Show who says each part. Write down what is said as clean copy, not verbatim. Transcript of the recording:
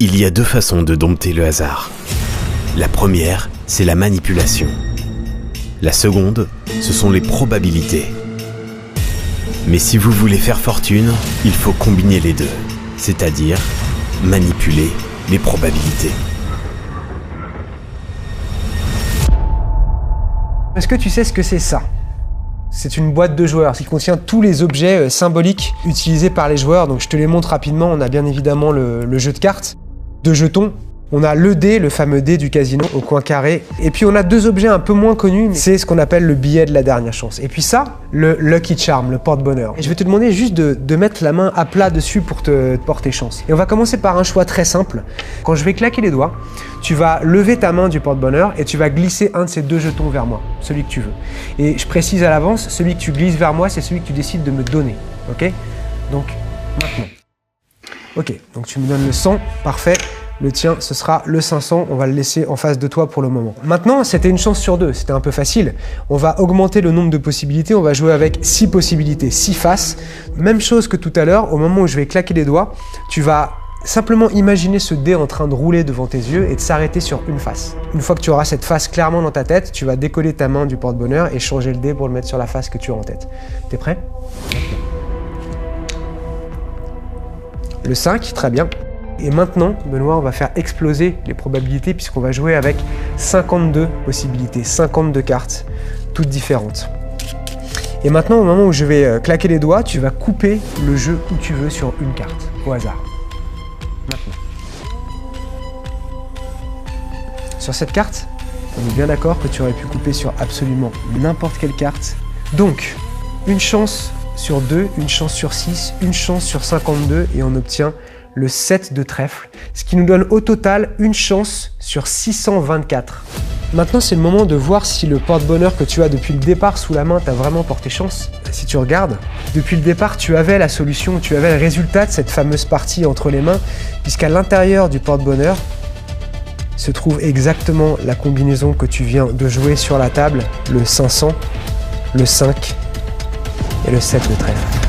Speaker 1: Il y a deux façons de dompter le hasard. La première, c'est la manipulation. La seconde, ce sont les probabilités. Mais si vous voulez faire fortune, il faut combiner les deux, c'est-à-dire manipuler les probabilités.
Speaker 2: Est-ce que tu sais ce que c'est ça? C'est une boîte de joueurs qui contient tous les objets symboliques utilisés par les joueurs. Donc je te les montre rapidement. On a bien évidemment le jeu de cartes, de jetons. On a le dé, le fameux dé du casino au coin carré. Et puis on a deux objets un peu moins connus, c'est ce qu'on appelle le billet de la dernière chance. Et puis ça, le Lucky Charm, le porte-bonheur. Et je vais te demander juste de mettre la main à plat dessus pour te porter chance. Et on va commencer par un choix très simple. Quand je vais claquer les doigts, tu vas lever ta main du porte-bonheur et tu vas glisser un de ces deux jetons vers moi, celui que tu veux. Et je précise à l'avance, celui que tu glisses vers moi, c'est celui que tu décides de me donner. Ok? Donc, maintenant. Ok, donc tu me donnes le 100, parfait. Le tien, ce sera le 500, on va le laisser en face de toi pour le moment. Maintenant, c'était une chance sur deux, c'était un peu facile. On va augmenter le nombre de possibilités, on va jouer avec 6 possibilités, 6 faces. Même chose que tout à l'heure, au moment où je vais claquer les doigts, tu vas simplement imaginer ce dé en train de rouler devant tes yeux et de s'arrêter sur une face. Une fois que tu auras cette face clairement dans ta tête, tu vas décoller ta main du porte-bonheur et changer le dé pour le mettre sur la face que tu as en tête. T'es prêt? Le 5, très bien. Et maintenant, Benoît, on va faire exploser les probabilités puisqu'on va jouer avec 52 possibilités, 52 cartes, toutes différentes. Et maintenant, au moment où je vais claquer les doigts, tu vas couper le jeu où tu veux sur une carte, au hasard. Maintenant. Sur cette carte, on est bien d'accord que tu aurais pu couper sur absolument n'importe quelle carte. Donc, une chance sur 2, une chance sur 6, une chance sur 52 et on obtient le 7 de trèfle, ce qui nous donne au total une chance sur 624. Maintenant, c'est le moment de voir si le porte-bonheur que tu as depuis le départ sous la main t'a vraiment porté chance. Si tu regardes, depuis le départ, tu avais la solution, tu avais le résultat de cette fameuse partie entre les mains, puisqu'à l'intérieur du porte-bonheur se trouve exactement la combinaison que tu viens de jouer sur la table, le 500, le 5 et le 7 de trèfle.